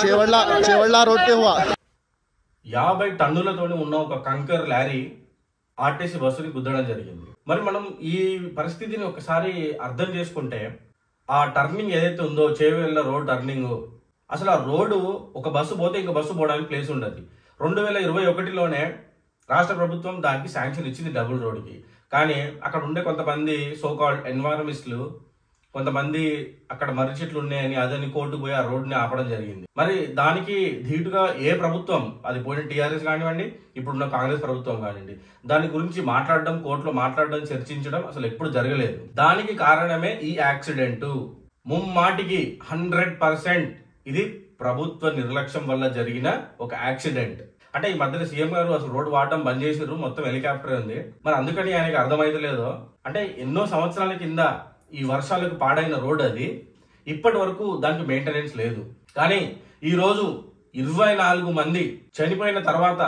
चेवड़ला road पे हुआ 50 టన్నులతో ఉన్న ఒక కంకర్ లారీ ఆర్టీసీ బస్సుని గుద్దడం జరిగింది. మరి మనం ఈ పరిస్థితిని ఒకసారి అర్థం చేసుకుంటే ఆ టర్నింగ్ ఏదైతే ఉందో చేవెళ్ళ రోడ్ టర్నింగ్, అసలు ఆ రోడ్డు ఒక బస్సు పోతే ఇంకో బస్సు పోవడానికి ప్లేస్ ఉండదు. 2021లోనే రాష్ట్ర ప్రభుత్వం దానికి శాంక్షన్ ఇచ్చింది డబుల్ రోడ్కి. కానీ అక్కడ ఉండే కొంతమంది సోకాల్డ్ ఎన్వైరన్మెంటలిస్టులు, కొంతమంది అక్కడ మర్రి చెట్లు ఉన్నాయని అదని కోర్టుకు పోయి ఆ రోడ్ని ఆపడం జరిగింది. మరి దానికి ధీటుగా ఏ ప్రభుత్వం, అది పోయిన టీఆర్ఎస్ కానివ్వండి, ఇప్పుడున్న కాంగ్రెస్ ప్రభుత్వం కానివ్వండి, దాని గురించి మాట్లాడడం, కోర్టులో మాట్లాడడం, చర్చించడం అసలు ఎప్పుడు జరగలేదు. దానికి కారణమే ఈ యాక్సిడెంట్. ముమ్మాటికి 100% ఇది ప్రభుత్వ నిర్లక్ష్యం వల్ల జరిగిన ఒక యాక్సిడెంట్. అంటే ఈ మధ్యలో సీఎం గారు అసలు రోడ్డు వాడడం బంద్ చేసారు, మొత్తం హెలికాప్టర్ ఉంది. మరి అందుకని ఆయనకి అర్థమైతే లేదో, అంటే ఎన్నో సంవత్సరాల కింద ఈ వర్షాలకు పాడైన రోడ్ అది, ఇప్పటి వరకు దానికి మెయింటెనెన్స్ లేదు. కానీ ఈ రోజు 24 మంది చనిపోయిన తర్వాత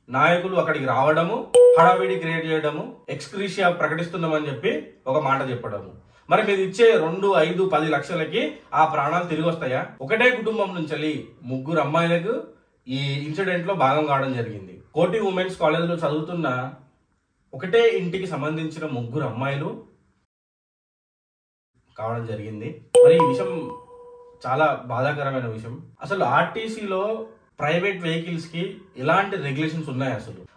నాయకులు అక్కడికి రావడము, హడావిడి క్రియేట్ చేయడము, ఎక్స్క్రీషియా ప్రకటిస్తున్నామని చెప్పి ఒక మాట చెప్పడము. మరి మీరు ఇచ్చే 2, 5, 10 లక్షలకి ఆ ప్రాణాలు తిరిగి వస్తాయా? ఒకటే కుటుంబం నుంచి 3 అమ్మాయిలకు ఈ ఇన్సిడెంట్ లో భాగం కావడం జరిగింది. కోటి ఉమెన్స్ కాలేజ్ లో చదువుతున్న ఒకటే ఇంటికి సంబంధించిన 3 అమ్మాయిలు కావడం జరిగింది. మరి ఈ విషయం చాలా బాధాకరమైన విషయం. అసలు ఆర్టీసీలో ప్రైవేట్ వెహికల్స్ కి ఎలాంటి రెగ్యులేషన్స్ ఉన్నాయి?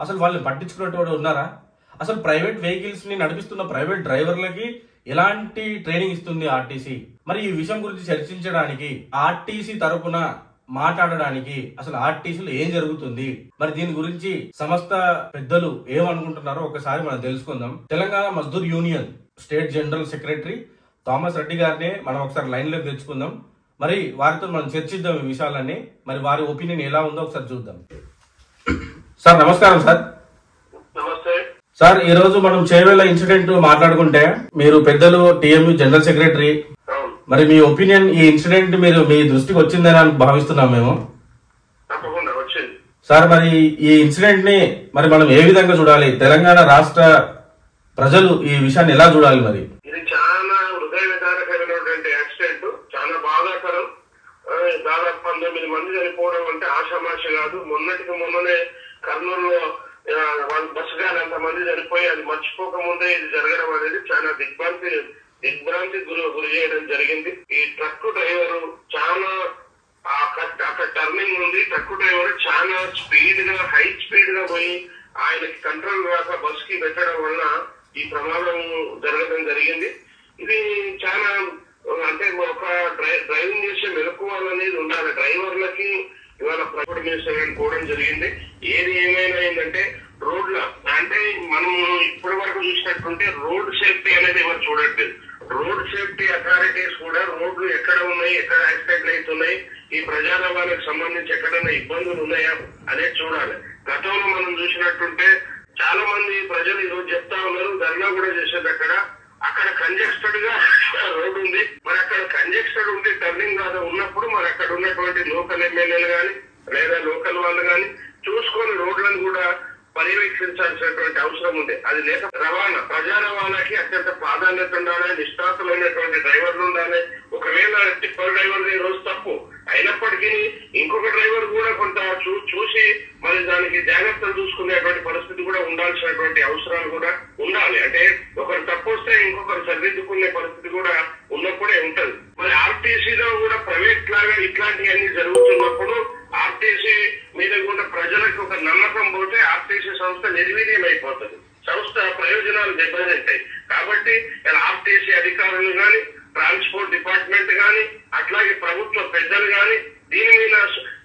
అసలు వాళ్ళని పట్టించుకునేటోడు ఉన్నారా? అసలు ప్రైవేట్ వెహికల్స్ ని నడిపిస్తున్న ప్రైవేట్ డ్రైవర్లకి ఎలాంటి ట్రైనింగ్ ఇస్తుంది ఆర్టీసీ? మరి ఈ విషయం గురించి చర్చించడానికి, ఆర్టీసీ తరపున మాట్లాడడానికి అసలు ఆర్టీసీలో ఏం జరుగుతుంది, మరి దీని గురించి సమస్త పెద్దలు ఏమనుకుంటున్నారో ఒకసారి మనం తెలుసుకుందాం. Telangana Mazdoor union state general secretary Thomas Reddy గారిని మనం ఒకసారి లైన్ లోకి తెచ్చుకుందాం. మరి వారితో మనం చర్చిద్దాం ఈ విషయాలన్నీ. మరి వారి ఒపీనియన్ ఎలా ఉందో ఒకసారి చూద్దాం. సార్ నమస్కారం. సార్ నమస్తే సార్, ఈ రోజు మనం చేవెళ్ళ ఇన్సిడెంట్ మాట్లాడుకుంటే, మీరు పెద్దలు టీఎంయూ జనరల్ సెక్రటరీ, మరి మీ ఒపీనియన్, ఈ ఇన్సిడెంట్ మీ దృష్టికి వచ్చిందని భావిస్తున్నాం మేము. తప్పకుండా వచ్చింది సార్. మరి ఈ ఇన్సిడెంట్ ని మరి మనం ఏ విధంగా చూడాలి? తెలంగాణ రాష్ట్ర ప్రజలు ఈ విషయాన్ని ఎలా చూడాలి? మరి ఇది చాలా హృదయ విదారకరమైనటువంటి యాక్సిడెంట్, చాలా బాధాకరం. దాదాపు 19 మంది చనిపోవడం అంటే ఆషామాషి కాదు. మొన్ననే కర్నూలులో బస్సు గాని అంతమంది చనిపోయి అది మర్చిపోకముందే ఇది జరగడం అనేది చాలా దిగ్భ్రాంతి గురి చేయడం జరిగింది. ఈ ట్రక్ డ్రైవరు చాలా అక్కడ టర్నింగ్ ఉంది, ట్రక్ డ్రైవర్ చాలా స్పీడ్ గా, హై స్పీడ్ గా పోయి ఆయనకి కంట్రోల్ రాక బస్ కి పెట్టడం వల్ల ఈ ప్రమాదం జరగడం జరిగింది. ఇది చాలా అంటే ఒక డ్రైవింగ్ చేసే మెలకువలనేది ఉండాలి డ్రైవర్లకి. ఇవాళ ప్రైవేట్ మినిస్టర్ పోవడం జరిగింది. ఏది ఏమైనా ఏంటంటే రోడ్ల, అంటే మనం ఇప్పటి వరకు చూసినట్టుంటే రోడ్ సేఫ్టీ అనేది ఎవరు చూడట్లేదు. రోడ్ సేఫ్టీ అథారిటీస్ కూడా రోడ్లు ఎక్కడ ఉన్నాయి, ఎక్కడ యాక్సిడెంట్లు అవుతున్నాయి, ఈ ప్రజా రవాణాకు సంబంధించి ఎక్కడైనా ఇబ్బందులు ఉన్నాయా అనేది చూడాలి. గతంలో మనం చూసినట్టుంటే చాలా మంది ప్రజలు ఈరోజు చెప్తా ఉన్నారు, ధర్నా కూడా చేసేది అక్కడ కంజెస్టెడ్ గా రోడ్ ఉంది. మరి అక్కడ కంజెస్టెడ్ ఉండి టర్నింగ్ కాదు ఉన్నప్పుడు మరి అక్కడ ఉన్నటువంటి లోకల్ ఎమ్మెల్యేలు గాని లేదా లోకల్ వాళ్ళు గాని చూసుకొని రోడ్లను కూడా పర్యవేక్షించాల్సినటువంటి అవసరం ఉంది. అది లేక రవాణా, ప్రజా రవాణాకి అత్యంత ప్రాధాన్యత ఉండాలి, నిష్ణాతులైనటువంటి డ్రైవర్లు ఉండాలి. ఒకవేళ టిప్పర్ డ్రైవర్ ఈ రోజు తప్పు అయినప్పటికీ ఇంకొక డ్రైవర్ కూడా కొంత చూసి మరి దానికి జాగ్రత్తలు చూసుకునేటువంటి పరిస్థితి కూడా ఉండాల్సినటువంటి అవసరాలు కూడా ఉండాలి. అంటే ఒకరు తప్పు వస్తే ఇంకొకరు సరిదిద్దుకునే పరిస్థితి కూడా ఉన్నప్పుడే ఉంటది. మరి ఆర్టీసీలో కూడా ప్రైవేట్ లాగా ఇట్లాంటివన్నీ జరుగుతున్నప్పుడు ఆర్టీసీ మీద కూడా ప్రజలకు ఒక నమ్మకం పోతే ఆర్టీసీ సంస్థ నిర్వీర్యం అయిపోతుంది, సంస్థ ప్రయోజనాలు దెబ్బతింటాయి. కాబట్టి ఆర్టీసీ అధికారులు గాని, ట్రాన్స్పోర్ట్ డిపార్ట్మెంట్ గాని, అట్లాగే ప్రభుత్వ పెద్దలు గాని దీని మీద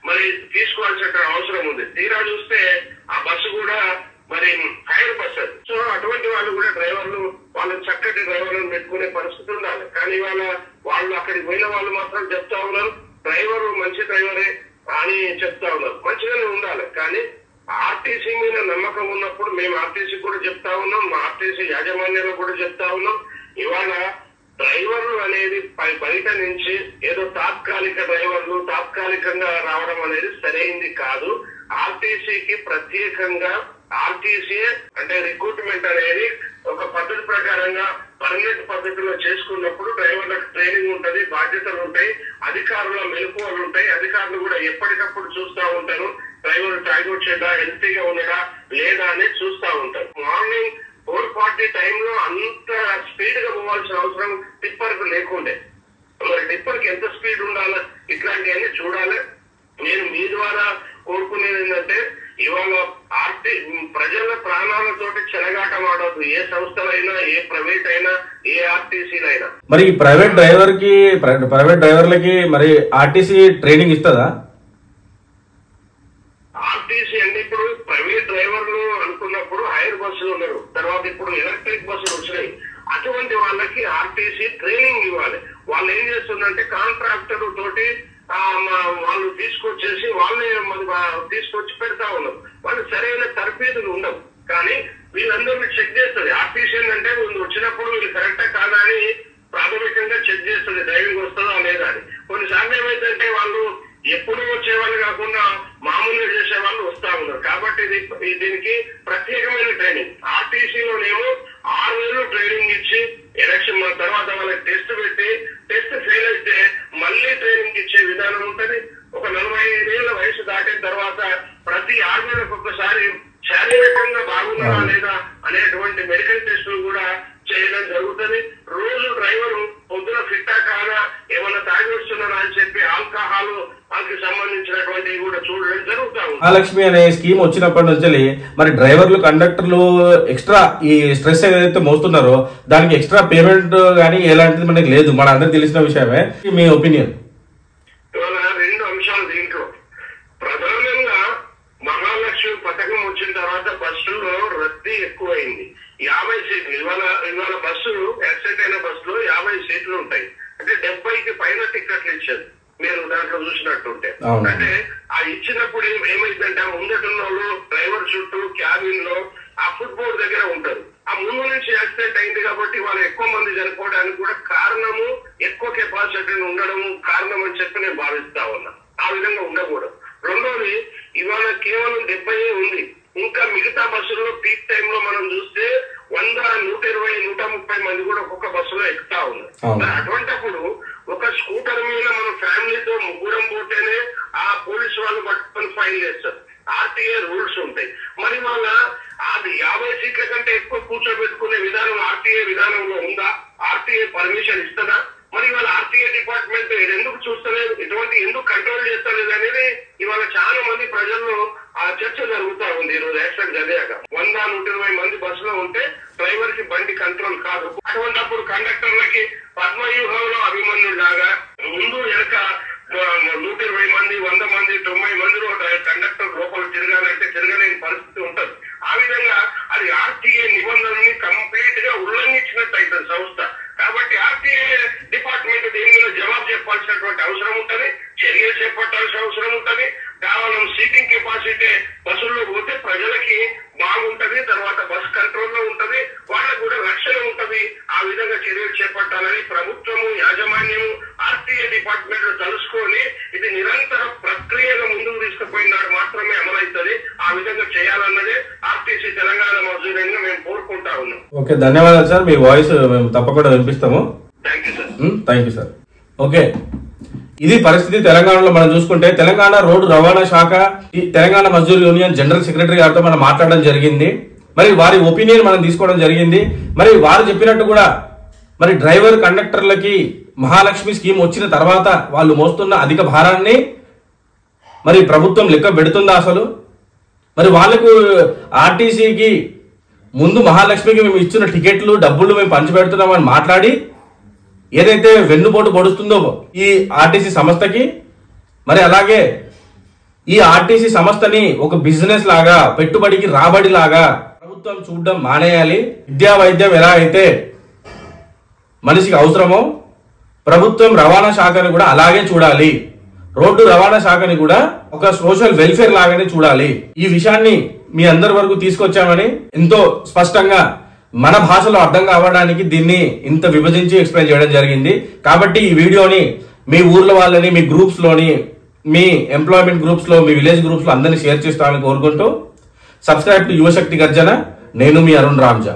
మరి తీసుకోవాల్సిన అవసరం ఉంది. తీరా చూస్తే ఆ బస్సు కూడా మరి హైర్ బస్ అది. సో అటువంటి వాళ్ళు కూడా డ్రైవర్లు, వాళ్ళని చక్కటి డ్రైవర్లను పెట్టుకునే పరిస్థితి ఉండాలి. కానీ వాళ్ళు అక్కడికి పోయిన వాళ్ళు మాత్రం చెప్తా ఉన్నారు డ్రైవర్ మంచి డ్రైవరే అని చెప్తా ఉన్నారు. మంచిగానే ఉండాలి. కానీ ఆర్టీసీ మీద నమ్మకం ఉన్నప్పుడు మేము ఆర్టీసీ కూడా చెప్తా ఉన్నాం, మా ఆర్టీసీ యాజమాన్యంలో కూడా చెప్తా ఉన్నాం. ఇవాళ డ్రైవర్లు అనేది బయట నుంచి ఏదో తాత్కాలిక డ్రైవర్లు తాత్కాలికంగా రావడం అనేది సరైంది కాదు. ఆర్టీసీకి ప్రత్యేకంగా ఆర్టీసీ అంటే రిక్రూట్మెంట్ అనేది ఒక పద్ధతి ప్రకారంగా పర్మనెంట్ పద్ధతిలో చేసుకున్నప్పుడు డ్రైవర్లకు ట్రైనింగ్ ఉంటది, బాధ్యతలు ఉంటాయి, అధికారుల మెలకువలు ఉంటాయి. అధికారులు కూడా ఎప్పటికప్పుడు చూస్తూ ఉంటారు డ్రైవర్ తాగొచ్చేదా, హెల్తీగా ఉన్నాడా లేదా అనేది చూస్తూ ఉంటారు. మార్నింగ్ 4:40 టైంలో అంత స్పీడ్ గా పోవాల్సిన అవసరం టిప్పర్ కు లేకుండే. మరి టిప్పర్ కి ఎంత స్పీడ్ ఉండాలి, ఇట్లాంటివన్నీ చూడాలి. నేను మీ ద్వారా కోరుకునేది ఏంటంటే ఇవాళ ప్రజల ప్రాణాలతోటి చెలగాటం ఆడవద్దు. ఏ సంస్థలైనా, ఏ ప్రైవేట్ అయినా, ఏ ఆర్టీసీలైనా. మరి ప్రైవేట్ డ్రైవర్లకి మరి ఆర్టీసీ ట్రైనింగ్ ఇస్తుందా? ఆర్టీసీ అంటే ఇప్పుడు ప్రైవేట్ డ్రైవర్లు అనుకున్నప్పుడు హైర్ బస్సులు ఉన్నారు, తర్వాత ఇప్పుడు ఎలక్ట్రిక్ బస్సులు వచ్చినాయి. అటువంటి వాళ్ళకి ఆర్టీసీ ట్రైనింగ్ ఇవ్వాలి. వాళ్ళు ఏం చేస్తుందంటే కాంట్రాక్టర్ తోటి వాళ్ళు తీసుకొచ్చేసి వాళ్ళే తీసుకొచ్చి పెడతా ఉన్నారు. వాళ్ళు సరైన తరబేతులు ఉండవు. కానీ వీళ్ళందరినీ చెక్ చేస్తుంది ఆర్టీసీ. ఏంటంటే వచ్చినప్పుడు వీళ్ళు కరెక్టా కాదా అని ప్రాథమికంగా చెక్ చేస్తుంది, డ్రైవింగ్ వస్తుందా లేదా అని. కొన్నిసార్లు ఏమైందంటే వాళ్ళు ఎప్పుడు వచ్చేవాళ్ళు కాకుండా మామూలుగా చేసే వాళ్ళు వస్తా ఉన్నారు. కాబట్టి దీనికి ప్రత్యేకమైన ట్రైనింగ్. ఆర్టీసీలోనేమో 6 నెలలు ట్రైనింగ్ ఇచ్చి ఎలక్షన్ తర్వాత వాళ్ళకి టెస్ట్ పెట్టి టెస్ట్ ఫెయిల్ అయితే మళ్ళీ ట్రైనింగ్ ఇచ్చే విధానం ఉంటది. ఒక 45 ఏళ్ల వయసు దాటిన తర్వాత ప్రతి 6 నెలలకు ఒక్కసారి శారీరకంగా బాగున్నారా లేదా అనేటువంటి మెడికల్ టెస్టులు కూడా చేయడం జరుగుతుంది. రోజు డ్రైవర్ పొద్దున ఫిట్టా కాదా, ఏమన్నా తాగి వస్తున్నారా అని చెప్పి ఆల్కహాల్ వాళ్ళకి సంబంధించినటువంటివి కూడా చూడడం జరుగుతా ఉంది. మహాలక్ష్మి అనే స్కీమ్ వచ్చినప్పటి నుంచి మరి డ్రైవర్లు, కండక్టర్లు ఎక్స్ట్రా ఈ స్ట్రెస్ ఏదైతే మోస్తున్నారో దానికి ఎక్స్ట్రా పేమెంట్ కానీ ఎలాంటిది మనకి లేదు. మన అందరికి తెలిసిన విషయమే. మీ ఒపీనియన్? ఇవాళ 2 అంశాలు దీంట్లో. ప్రధానంగా మహాలక్ష్మి పథకం వచ్చిన తర్వాత బస్సుల్లో రద్దీ ఎక్కువైంది. 50 సీట్లు ఇవాళ బస్సు యాక్సిడెంట్ అయిన బస్సులో 50 సీట్లు ఉంటాయి. అంటే 70కి పైన టికెట్లు ఇచ్చారు. మీరు దాంట్లో చూసినట్టుంటే అంటే ఆ ఇచ్చినప్పుడు ఏమైందంటే ఆ ముందటున్న వాళ్ళు డ్రైవర్ చుట్టూ క్యాబిన్ లో ఆ ఫుట్బోర్డ్ దగ్గర ఉంటారు. ఆ ముందు నుంచి యాక్సిడెంట్ అయింది కాబట్టి వాళ్ళు ఎక్కువ మంది చనిపోవడానికి కూడా కారణము ఎక్కువ కెపాసిటీ ఉండడం కారణం అని చెప్పి నేను భావిస్తా ఉన్నా. ఆ విధంగా ఉండకూడదు. రెండోది ఇవాళ కేవలం 70 ఉంది. ఇంకా మిగతా బస్సుల్లో పీక్ టైమ్ లో మనం చూస్తే 100, 120, 130 మంది కూడా ఒక్కొక్క బస్సులో ఎక్కుతా ఉన్నారు. అటువంటిప్పుడు ఒక స్కూటర్ మీద మనం ఫ్యామిలీతో ముగ్గురం పోతేనే ఆ పోలీసు వాళ్ళు పట్టుకొని ఫైన్ చేస్తారు. ఆర్టీఏ రూల్స్ ఉంటాయి. మరి వాళ్ళ అది 50 సీట్ల కంటే ఎక్కువ కూర్చోబెట్టుకునే విధానం ఆర్టీఏ విధానంలో ఉందా? ఆర్టీఏ పర్మిషన్ ఇస్తుందా? మరి వాళ్ళ ఆర్టీఏ డిపార్ట్మెంట్ ఎందుకు చూస్తలేదు, ఇటువంటి ఎందుకు కంట్రోల్ చేస్తలేదు అనేది ఇవాళ చాలా మంది ప్రజల్లో ఆ చర్చ జరుగుతా ఉంది. ఈరోజు యాక్సిడెంట్ జరిగాక 100, 120 మంది బస్సులో ఉంటే డ్రైవర్ కి బండి కంట్రోల్ కాదు. అటువంటిప్పుడు కండక్టర్లకి పద్మవ్యూహంలో అభిమన్యుడు లాగా ముందు వెనక 120 మంది, 100 మంది, 90 మందిలో కండక్టర్ లోపల తిరగాలంటే తిరగలేని పరిస్థితి ఉంటుంది. ఆ విధంగా అది ఆర్టీఏ నిబంధనల్ని కంప్లీట్ గా ఉల్లంఘించినట్టు అవుతుంది సంస్థ. కాబట్టి ఆర్టీఏ డిపార్ట్మెంట్ దీని మీద జవాబు చెప్పాల్సినటువంటి అవసరం ఉంటుంది, చర్యలు చేపట్టాల్సిన అవసరం ఉంటుంది. కేవలం సీటింగ్ కెపాసిటీ బస్సుల్లో పోతే ప్రజలకి బాగుంటది, తర్వాత బస్ కంట్రోల్లో ఉంటది, వాళ్ళకు కూడా రక్షణ ఉంటది. ఆ విధంగా చర్యలు చేపట్టాలని ప్రభుత్వము, యాజమాన్యము, ఆర్టీఏ డిపార్ట్మెంట్ తలుసుకొని ఇది నిరంతర ప్రక్రియగా ముందుకు తీసుకుపోయినాడు మాత్రమే అమలవుతుంది. ఆ విధంగా చేయాలన్నదే ఆర్టీసీ తెలంగాణ మజూరంగా మేము కోరుకుంటా ఉన్నాం. ఓకే, ధన్యవాదాలు సార్. మీ వాయిస్ మేము తప్పకుండా వినిపిస్తాము. Thank you sir. ఓకే, ఇది పరిస్థితి తెలంగాణలో. మనం చూసుకుంటే తెలంగాణ రోడ్డు రవాణా శాఖ ఈ Telangana Mazdoor union general secretary గారితో మనం మాట్లాడడం జరిగింది. మరి వారి ఒపీనియన్ మనం తీసుకోవడం జరిగింది. మరి వారు చెప్పినట్టు కూడా మరి డ్రైవర్, కండక్టర్లకి మహాలక్ష్మి స్కీమ్ వచ్చిన తర్వాత వాళ్ళు మోస్తున్న అధిక భారాన్ని మరి ప్రభుత్వం లెక్క పెడుతుందా అసలు? మరి వాళ్ళకు ఆర్టీసీకి ముందు మహాలక్ష్మికి మేము ఇచ్చిన టికెట్లు, డబ్బులు మేము పంచిపెడుతున్నామని మాట్లాడి ఏదైతే వెన్నుపోటు పొడుస్తుందో ఈ ఆర్టీసీ సంస్థకి, మరి అలాగే ఈ ఆర్టీసీ సంస్థని ఒక బిజినెస్ లాగా, పెట్టుబడికి రాబడి లాగా ప్రభుత్వం చూడడం మానేయాలి. విద్యా వైద్యం ఎలా అయితే మనిషికి అవసరమో ప్రభుత్వం రవాణా శాఖని కూడా అలాగే చూడాలి. రోడ్డు రవాణా శాఖని కూడా ఒక సోషల్ వెల్ఫేర్ లాగానే చూడాలి. ఈ విషయాన్ని మీ అందరి వరకు తీసుకొచ్చామని ఎంతో స్పష్టంగా మన భాషలో అర్థం కావడానికి దీన్ని ఇంత విభజించి ఎక్స్ప్లెయిన్ చేయడం జరిగింది. కాబట్టి ఈ వీడియోని మీ ఊర్లో వాళ్ళని, మీ గ్రూప్స్ లోని, మీ ఎంప్లాయ్మెంట్ గ్రూప్స్ లో, మీ విలేజ్ గ్రూప్స్ లో అందరినీ షేర్ చేస్తామని కోరుకుంటూ సబ్స్క్రైబ్ టు యువశక్తి గర్జన. నేను మీ అరుణ్ రామ్జా.